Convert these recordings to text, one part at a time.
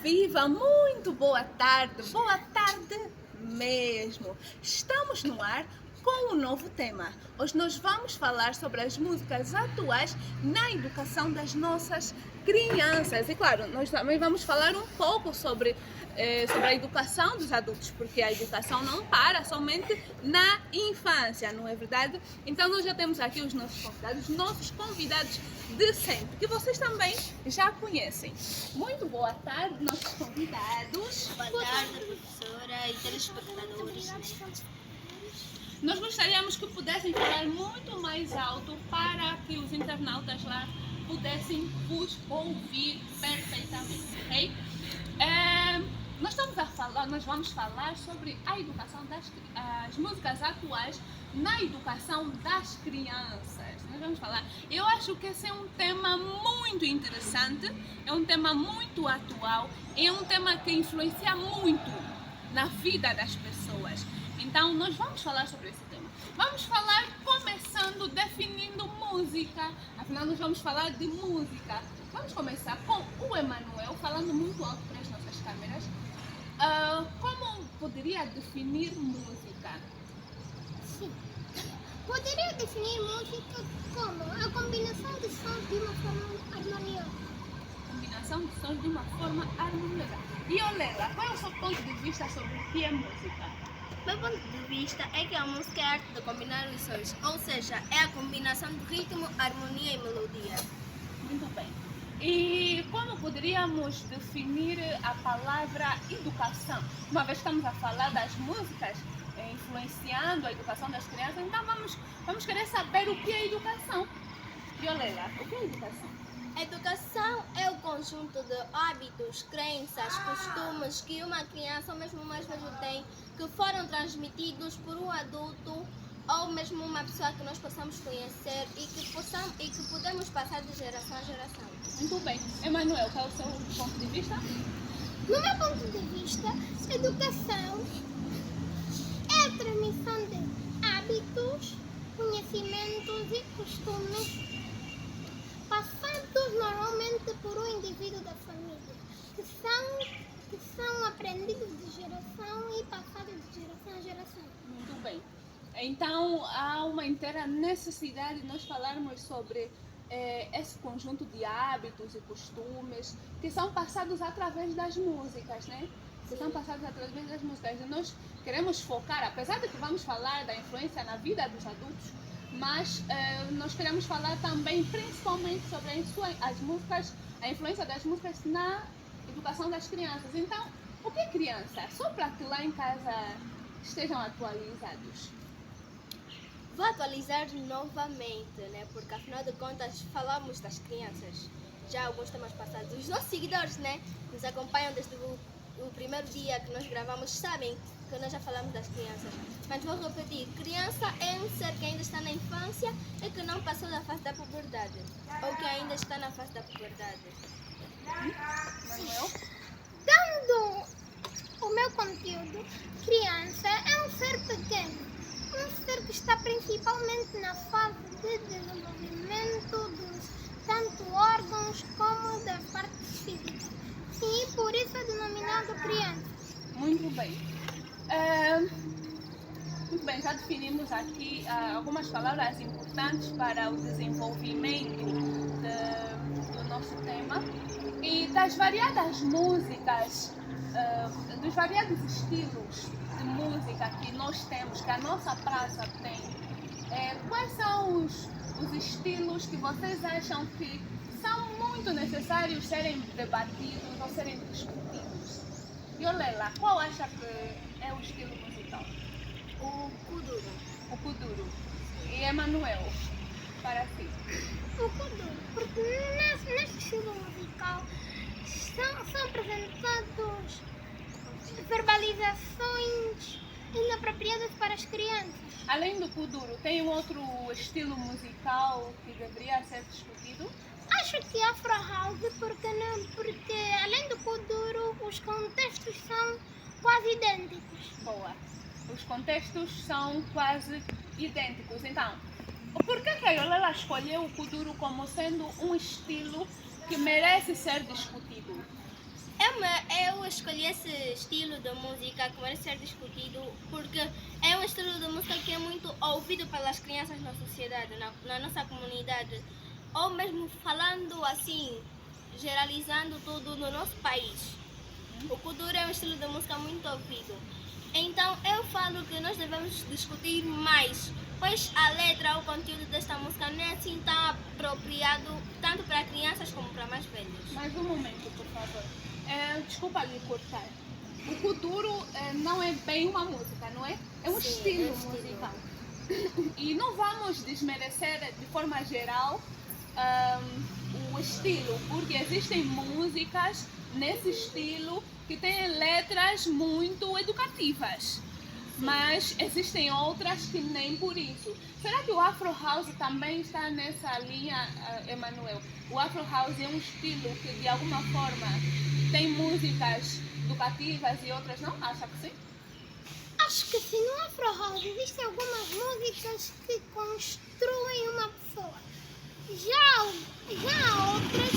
Viva, muito boa tarde mesmo. Estamos no ar com um novo tema. Hoje nós vamos falar sobre as músicas atuais na educação das nossas crianças. E claro, nós também vamos falar um pouco sobre a educação dos adultos, porque a educação não para somente na infância, não é verdade? Então nós já temos aqui os nossos convidados de sempre, que vocês também já conhecem. Muito boa tarde, nossos convidados. Boa tarde, professora e telespectadores. Nós gostaríamos que pudessem falar muito mais alto para que os internautas lá pudessem vos ouvir perfeitamente, ok? Nós vamos falar sobre a educação as músicas atuais na educação das crianças. Nós vamos falar. Eu acho que esse é um tema muito interessante, é um tema muito atual, é um tema que influencia muito na vida das pessoas. Então, nós vamos falar sobre esse tema. Vamos falar começando definindo música. Afinal, nós vamos falar de música. Vamos começar com o Emanuel, falando muito alto para as nossas câmeras. Como poderia definir música? Sim. Poderia definir música como a combinação de sons de uma forma harmoniosa. Combinação de sons de uma forma harmoniosa. E Olela, qual é o seu ponto de vista sobre o que é música? Meu ponto de vista é que a música é a arte de combinar os sons, ou seja, é a combinação de ritmo, harmonia e melodia. Muito bem. E como poderíamos definir a palavra educação? Uma vez que estamos a falar das músicas influenciando a educação das crianças, então vamos querer saber o que é educação. Violela, o que é educação? Educação é o conjunto de hábitos, crenças, costumes que uma criança ou mesmo mais velho tem, que foram transmitidos por um adulto ou mesmo uma pessoa que nós possamos conhecer e que podemos passar de geração a geração. Muito bem. Emanuel, qual é o seu ponto de vista? No meu ponto de vista, educação é a transmissão de hábitos, conhecimentos e costumes passados normalmente por um indivíduo da família, que são aprendidos de geração e passados de geração a geração. Muito bem. Então, há uma inteira necessidade de nós falarmos sobre esse conjunto de hábitos e costumes que são passados através das músicas, né? Que são passados através das músicas. E nós queremos focar, apesar de que vamos falar da influência na vida dos adultos, mas nós queremos falar também principalmente sobre a influência das músicas na educação das crianças. Então, o que é criança? Só para que lá em casa estejam atualizados. Vou atualizar novamente, né? Porque afinal de contas falamos das crianças. Já alguns temas passados. Os nossos seguidores, né? Nos acompanham desde o primeiro dia que nós gravamos, sabem que nós já falamos das crianças. Mas vou repetir, criança é um ser que ainda está na infância e que não passou da fase da puberdade. Ou que ainda está na fase da puberdade. Manuel? Dando o meu conteúdo, criança é um ser pequeno, um ser que está principalmente na fase de desenvolvimento dos tanto órgãos como das partes físicas. Sim, por isso é denominado criança. Muito bem. Muito bem, já definimos aqui algumas palavras importantes para o desenvolvimento do nosso tema e das variadas músicas, dos variados estilos de música que nós temos, que a nossa praça tem. Quais são os estilos que vocês acham que são muito necessários serem debatidos ou serem discutidos? Violela, qual acha que é o estilo musical? O kuduro. O kuduro. E Emanuel, para si? O kuduro, porque nesse estilo musical são apresentados verbalizações inapropriadas para as crianças. Além do kuduro, tem um outro estilo musical que deveria ser discutido? Acho que Afro House, porque além do kuduro, os contextos são quase idênticos. Boa. Os contextos são quase idênticos. Então, por que a Yolela escolheu o kuduro como sendo um estilo que merece ser discutido? É escolhi esse estilo de música que merece ser discutido porque é um estilo de música que é muito ouvido pelas crianças na sociedade, na nossa comunidade, ou mesmo falando assim, generalizando tudo no nosso país. O kuduro é um estilo de música muito ouvido. Então eu falo que nós devemos discutir mais, pois a letra, o conteúdo desta música não é assim tão apropriado tanto para crianças como para mais velhos. Mais um momento, por favor. Desculpa lhe cortar. O kuduro não é bem uma música, não é? É um Sim, estilo é um estilo. musical. E não vamos desmerecer de forma geral o estilo, porque existem músicas nesse estilo que têm letras muito educativas. Mas existem outras que nem por isso. Será que o Afro House também está nessa linha, Emanuel? O Afro House é um estilo que de alguma forma tem músicas educativas e outras não? Acha que sim? Acho que sim, no Afro House existem algumas músicas que construem uma pessoa. Já outras.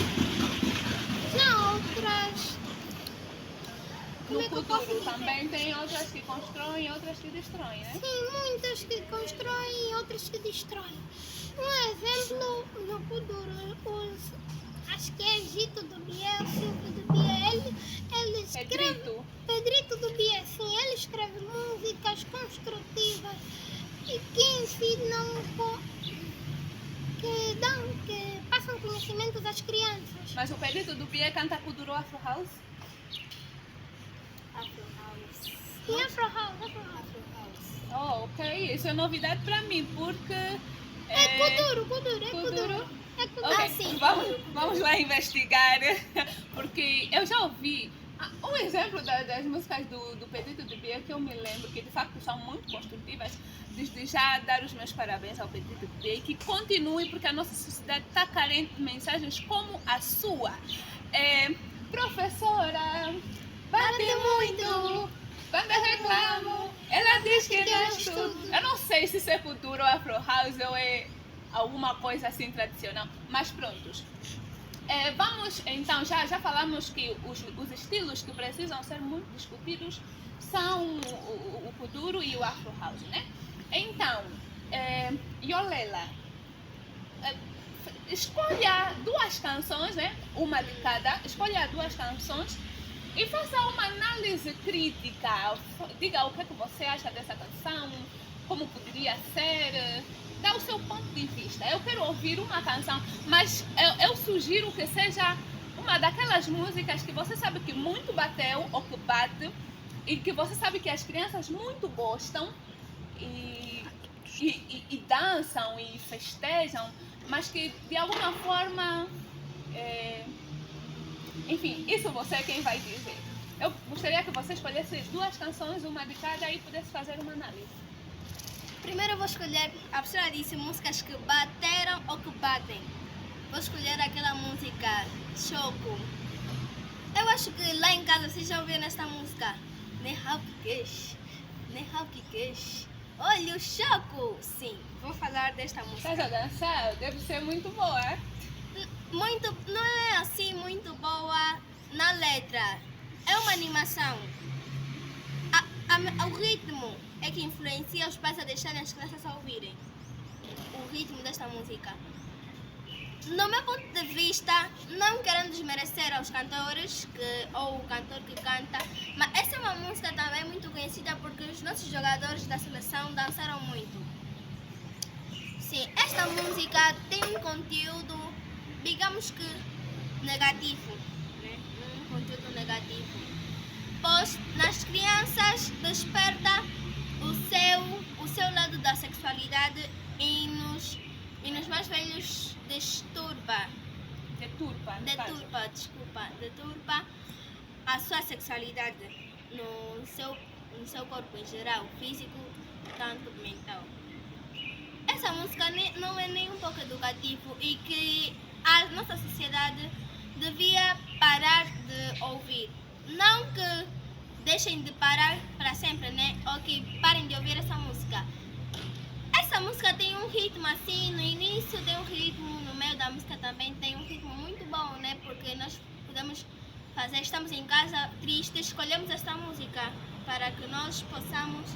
Como No é que eu posso kuduro dizer? também tem outras que constroem e outras que destroem, né? Sim, muitas que constroem e outras que destroem. Um exemplo no kuduro, acho que é Gito do Biel, Silvio do Biel, ele escreve. Pedrito do Biel, sim, ele escreve músicas construtivas e que ensinam, que passam conhecimentos às crianças. Mas o Pedrito do Bia canta kuduro Afro House? Afro House. Sim, Afro House. Afro House. Oh, ok. Isso é novidade para mim, porque... É kuduro. Ok, sim. vamos lá investigar, porque eu já ouvi um exemplo das músicas do Pedrito do Bia que eu me lembro que de facto são muito construtivas. Desde já dar os meus parabéns ao Pedrito do Bia e que continue, porque a nossa sociedade está carente de mensagens como a sua. Professora, bate muito, quando eu reclamo, ela diz que não estudo. Eu não sei se isso é kuduro ou Afro House ou é alguma coisa assim tradicional, mas prontos. Vamos então, já falamos que os estilos que precisam ser muito discutidos são o kuduro e o Afro House, né? Então, Yolela, escolha duas canções, né? Uma de cada, escolha duas canções e faça uma análise crítica. Diga o que você acha dessa canção, como poderia ser, dá o seu ponto de vista. Eu quero ouvir uma canção, mas eu sugiro que seja uma daquelas músicas que você sabe que muito bateu ou que bate e que você sabe que as crianças muito gostam e dançam e festejam, mas que de alguma forma, enfim, isso você é quem vai dizer. Eu gostaria que você escolhesse duas canções, uma de cada, e pudesse fazer uma análise. Primeiro eu vou escolher, a professora disse músicas que bateram ou que batem. Vou escolher aquela música, Choco. Eu acho que lá em casa vocês já ouviram esta música. Nehalkigesh. Olha o Choco! Sim, vou falar desta música. Estás a dançar? Deve ser muito boa. Não é assim muito boa na letra. É uma animação. O ritmo é que influencia os pais a deixarem as crianças a ouvirem o ritmo desta música. No meu ponto de vista, não querendo desmerecer aos cantores ou o cantor que canta, mas essa é uma música também muito conhecida porque os nossos jogadores da seleção dançaram muito. Sim, esta música tem um conteúdo, digamos que negativo, né? Um conteúdo negativo, pois nas crianças desperta o seu lado da sexualidade e nos mais velhos deturpa a sua sexualidade no seu corpo em geral, físico, tanto mental. Essa música não é nem um pouco educativo e que a nossa sociedade devia parar de ouvir. Não que deixem de parar para sempre, né? Ou que parem de ouvir essa música. Essa música tem um ritmo assim, no início tem um ritmo, no meio da música também tem um ritmo muito bom, né? Porque nós podemos fazer. Estamos em casa tristes, escolhemos esta música para que nós possamos,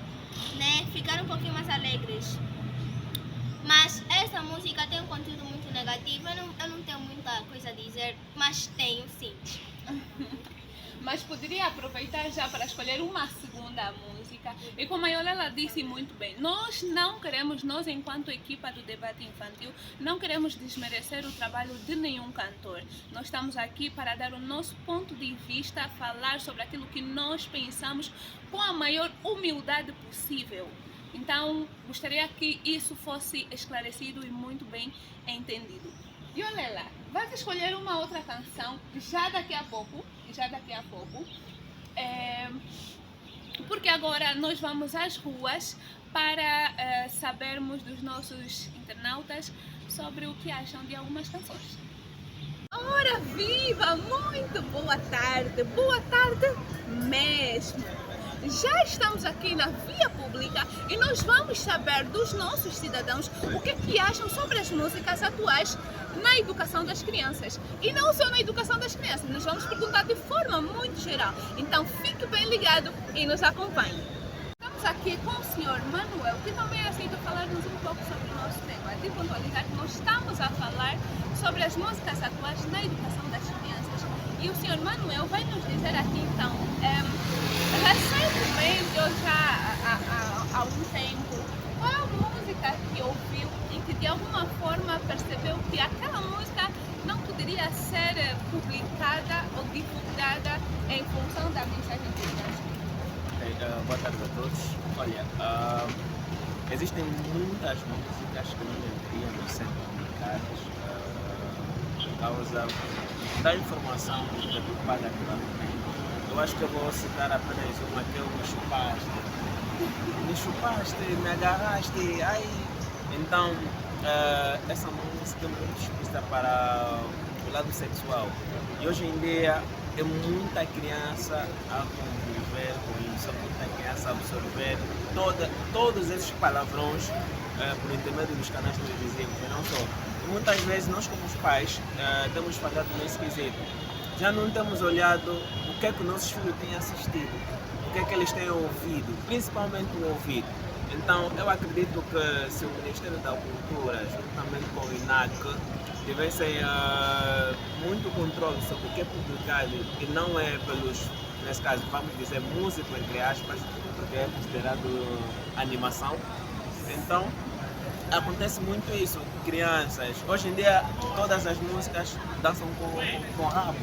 né, ficar um pouquinho mais alegres. Mas essa música tem um conteúdo muito negativo, eu não tenho muita coisa a dizer, mas tenho sim. Mas poderia aproveitar já para escolher uma segunda música. E como a Iolela disse muito bem, nós enquanto equipa do debate infantil, não queremos desmerecer o trabalho de nenhum cantor. Nós estamos aqui para dar o nosso ponto de vista, falar sobre aquilo que nós pensamos com a maior humildade possível. Então, gostaria que isso fosse esclarecido e muito bem entendido. Iolela, vais escolher uma outra canção já daqui a pouco, porque agora nós vamos às ruas para sabermos dos nossos internautas sobre o que acham de algumas canções. Ora viva! Muito boa tarde mesmo! Já estamos aqui na via pública e nós vamos saber dos nossos cidadãos o que é que acham sobre as músicas atuais na educação das crianças. E não só na educação das crianças, nós vamos perguntar de forma muito geral. Então fique bem ligado e nos acompanhe. Estamos aqui com o Sr. Manuel, que também aceita falar-nos um pouco sobre o nosso tema. De pontualidade, nós estamos a falar sobre as músicas atuais na educação das crianças. E o Sr. Manuel vai nos dizer aqui então, recentemente, ou já há um tempo, qual a música que ouviu e que de alguma forma percebeu que aquela música não poderia ser publicada ou divulgada em função da mensagem que ele transmite? Boa tarde a todos. Olha, existem muitas músicas que não deveriam ser publicadas por causa da informação preocupada pela mãe. Eu acho que eu vou citar apenas uma que é o Me Chupaste. Me chupaste, me agarraste, ai. Então, essa música é muito explícita para o lado sexual. E hoje em dia é muita criança a conviver com isso, muita criança a absorver todos esses palavrões por intermédio dos canais televisivos e não só. E muitas vezes nós como os pais temos falhado nesse quesito. Já não temos olhado o que é que nossos filhos têm assistido, o que é que eles têm ouvido, principalmente o ouvido. Então, eu acredito que se o Ministério da Cultura, juntamente com o INAC, tivessem muito controle sobre o que é publicado e não é pelos, nesse caso, vamos dizer, músico, entre aspas, porque é considerado animação. Então, acontece muito isso, crianças. Hoje em dia, todas as músicas dançam com rabo.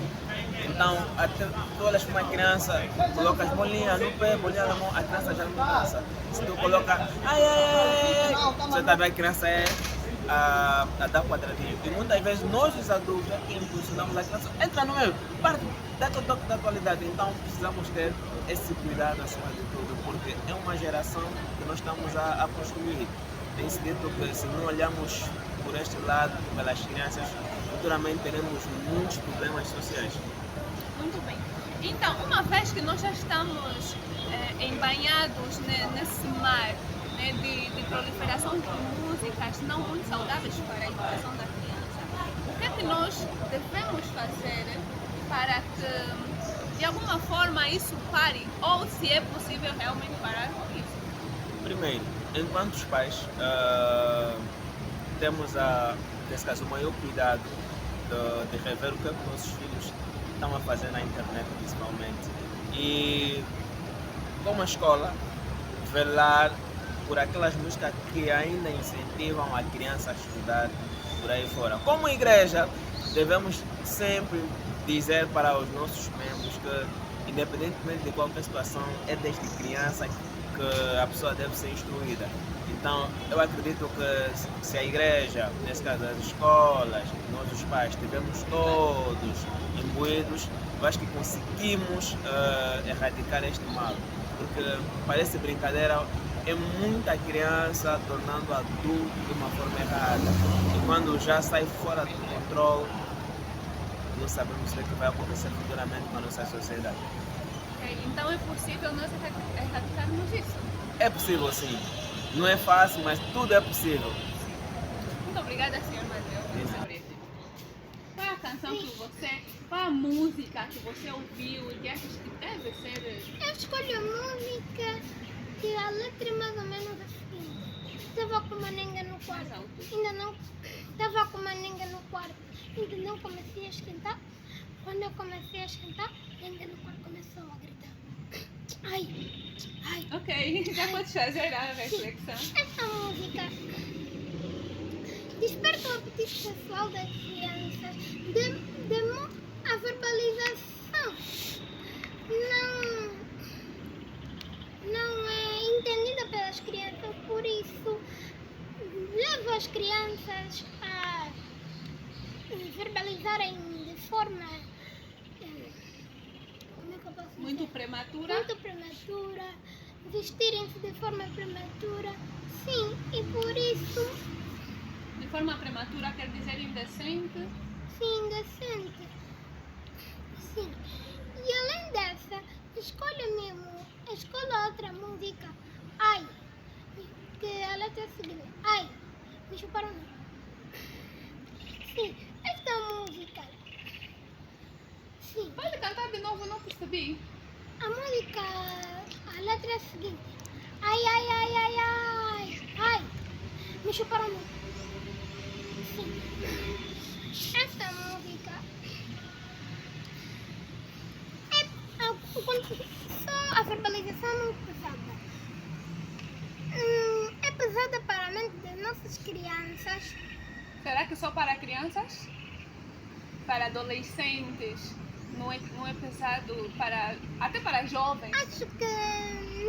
Então, até tu olhas para uma criança, colocas bolinha no pé, bolinha na mão, a criança já não dança. Se tu coloca ai, você está vendo a criança a dar quadradinho. E muitas vezes nós, os adultos, é que impulsionamos a criança, entra no meio, parte da atualidade. Então, precisamos ter esse cuidado acima de tudo, porque é uma geração que nós estamos a construir. Tem-se dito que se não olharmos por este lado, pelas crianças, futuramente teremos muitos problemas sociais. Muito bem. Então, uma vez que nós já estamos embanhados nesse mar de proliferação de músicas não muito saudáveis para a educação da criança, o que é que nós devemos fazer para que, de alguma forma, isso pare? Ou se é possível realmente parar com isso? Primeiro, enquanto os pais, temos, nesse caso, o maior cuidado de rever o que os nossos filhos estão a fazer na internet, principalmente. E, como a escola, velar por aquelas músicas que ainda incentivam a criança a estudar por aí fora. Como igreja, devemos sempre dizer para os nossos membros que, independentemente de qualquer situação, é desde criança que a pessoa deve ser instruída. Então, eu acredito que se a igreja, nesse caso as escolas, nós os pais, estivermos todos imbuídos, eu acho que conseguimos erradicar este mal. Porque parece brincadeira, é muita criança tornando adulto de uma forma errada. E quando já sai fora do controle, não sabemos o que vai acontecer futuramente com a nossa sociedade. Então é possível nós erradicarmos isso? É possível, sim. Não é fácil, mas tudo é possível. Muito obrigada, Sr. Manuel. Qual é a canção por você, qual a música que você ouviu e que achas que deve ser? Eu escolho a música que a letra é mais ou menos a seguinte. Estava com uma nenga no quarto. alto. Ainda não. Estava com uma nenga no quarto. Ainda não comecei a esquentar. Quando eu comecei a esquentar, a nenga no quarto começou a gritar. Ai, ai. Ok, já podes fazer a reflexão. Essa música desperta o apetite sexual das crianças, a verbalização não é entendida pelas crianças, por isso leva as crianças a verbalizarem de forma como é que eu posso dizer? Muito prematura. Muito prematura, vestirem-se de forma prematura, sim, e por isso, De forma prematura quer dizer indecente. sim, decente. Sim. E além dessa, escolha outra música, ai, que a letra é a seguinte, ai, me chuparam. Sim, esta música, sim, Pode cantar de novo, não percebi. a música, a letra é a seguinte, ai, ai, ai, ai, ai, ai, me chuparam. Sim. Esta música só a verbalização é muito pesada. É pesada para a mente das nossas crianças. Será que só para crianças? Para adolescentes? Não é pesado até para jovens? Acho que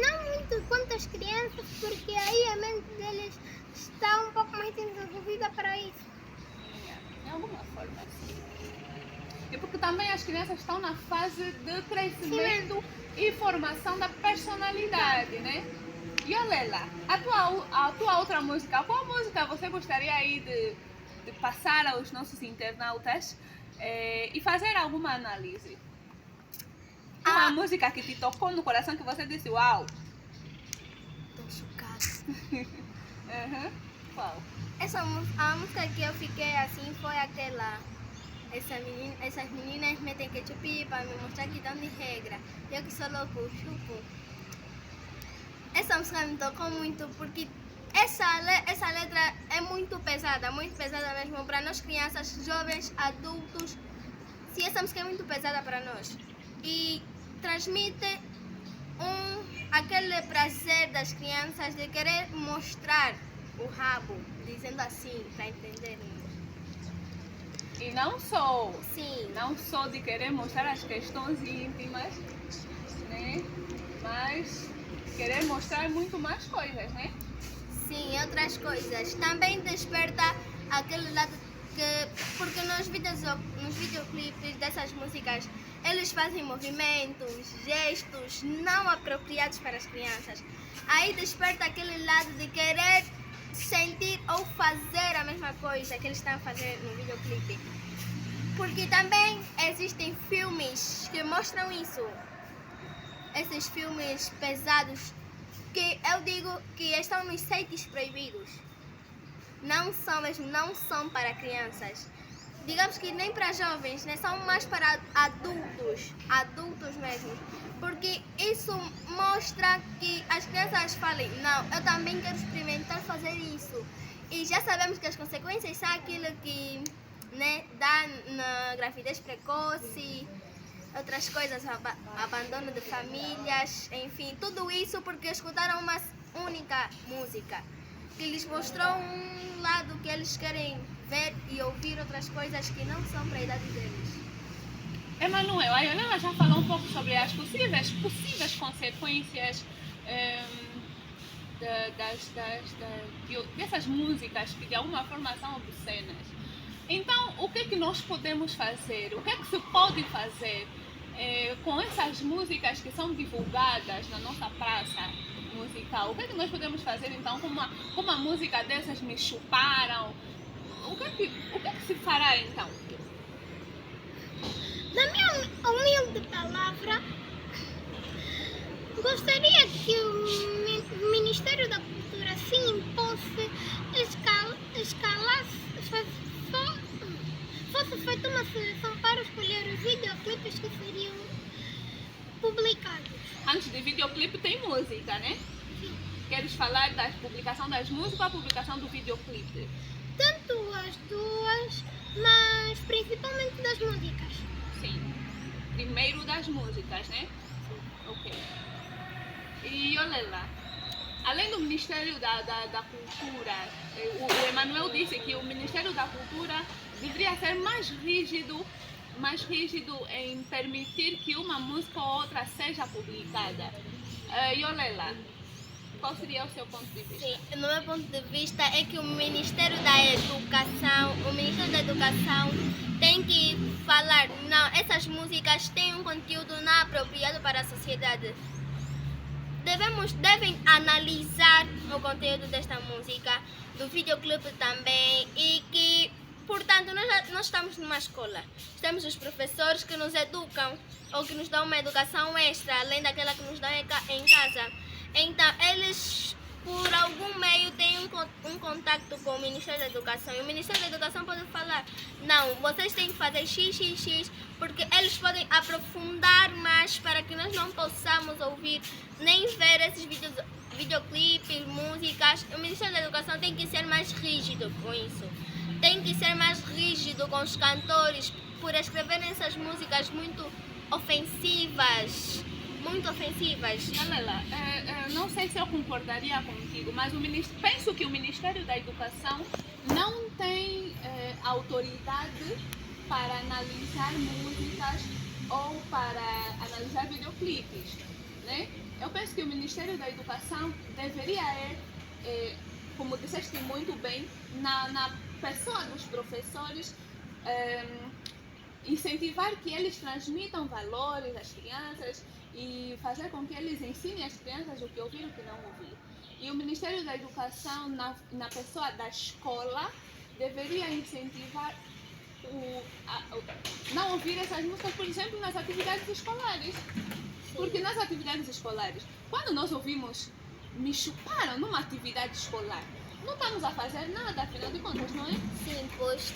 não muito quanto as crianças, porque aí a mente deles está um pouco mais desenvolvida para isso. De alguma forma, sim. E porque também as crianças estão na fase de crescimento e formação da personalidade, né? E olha lá, a tua outra música, qual música você gostaria aí de passar aos nossos internautas e fazer alguma análise? Uma música que te tocou no coração que você disse, uau! Estou chocada. Uhum. Qual? A música que eu fiquei assim foi aquela. Essas meninas metem ketchup para me mostrar que estão de regra. Eu que sou louco, chupo. Essa música me tocou muito porque essa letra é muito pesada mesmo para nós crianças, jovens, adultos. Sim, essa música é muito pesada para nós. E transmite aquele prazer das crianças de querer mostrar o rabo, dizendo assim, para entenderem. E não só Sim. de querer mostrar as questões íntimas, né? Mas querer mostrar muito mais coisas, né? Sim, outras coisas. Também desperta aquele lado que, porque nos videoclipes dessas músicas, eles fazem movimentos, gestos não apropriados para as crianças. Aí desperta aquele lado de querer sentir ou fazer a mesma coisa que eles estão a fazer no videoclipe. Porque também existem filmes que mostram isso. Esses filmes pesados que eu digo que estão nos sites proibidos. Não são para crianças. Digamos que nem para jovens, né? São mais para adultos mesmo. Porque isso mostra que as crianças falem, não, eu também quero experimentar fazer isso. E já sabemos que as consequências são aquilo que, né, dá na gravidez precoce, outras coisas, abandono de famílias, enfim, tudo isso porque escutaram uma única música que lhes mostrou um lado que eles querem ver e ouvir outras coisas que não são para a idade deles. Emanuel, a Helena já falou um pouco sobre as possíveis consequências dessas músicas que de alguma forma são obscenas. Então, o que é que nós podemos fazer? O que é que se pode fazer com essas músicas que são divulgadas na nossa praça musical? O que é que nós podemos fazer então com uma música dessas me chuparam? O que é que se fará então? Na minha humilde palavra, gostaria que o Ministério da Cultura se impôsse, fosse feita uma seleção de videoclipe tem música, né? Queres falar da publicação das músicas ou a publicação do videoclipe? Tanto as duas, mas principalmente das músicas. Sim. Primeiro das músicas, né? Ok. E olha lá, além do Ministério da Cultura, o Emanuel disse que o Ministério da Cultura deveria ser mais rígido em permitir que uma música ou outra seja publicada. E olha lá, qual seria o seu ponto de vista? Sim, no meu ponto de vista é que o Ministério da Educação tem que falar, não, essas músicas têm um conteúdo não apropriado para a sociedade. Devem analisar o conteúdo desta música, do videoclipe também, e que, portanto, nós estamos numa escola. Temos os professores que nos educam ou que nos dão uma educação extra, além daquela que nos dão em casa. Então, eles, por algum meio, têm um contato com o Ministério da Educação. E o Ministério da Educação pode falar, não, vocês têm que fazer x, porque eles podem aprofundar mais para que nós não possamos ouvir nem ver esses videoclipes, músicas. O Ministério da Educação tem que ser mais rígido com isso. Tem que ser mais rígido com os cantores por escreverem essas músicas muito ofensivas. Olha lá, não sei se eu concordaria contigo, mas penso que o Ministério da Educação não tem autoridade para analisar músicas ou para analisar videoclipes, né? Eu penso que o Ministério da Educação deveria como disseste muito bem, na pessoa dos professores, incentivar que eles transmitam valores às crianças e fazer com que eles ensinem às crianças o que ouvir e o que não ouvir. E o Ministério da Educação, na pessoa da escola, deveria incentivar não ouvir essas músicas, por exemplo, nas atividades escolares. Porque nas atividades escolares, quando nós ouvimos "me chuparam" numa atividade escolar, não estamos a fazer nada, afinal de contas, não é? Sim, pois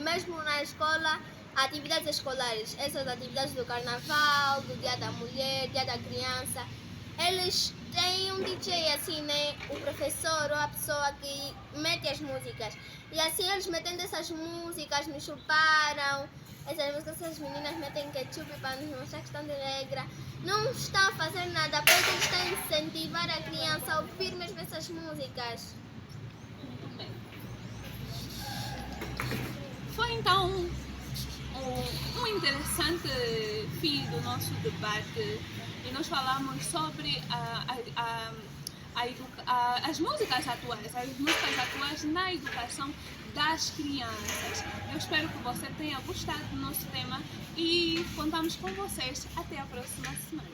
mesmo na escola, atividades escolares, essas atividades do carnaval, do Dia da Mulher, Dia da Criança, eles têm um DJ assim, né? O professor ou a pessoa que mete as músicas. E assim eles metendo essas músicas, me chuparam, essas músicas, essas meninas metem ketchup para nos mostrar que estão de negra. Não está a fazer nada, apenas eles estão a incentivar a criança a ouvir mesmo essas músicas. Muito bem. Foi então um interessante fim do nosso debate e nós falamos sobre as músicas atuais na educação das crianças. Eu espero que você tenha gostado do nosso tema e contamos com vocês até a próxima semana.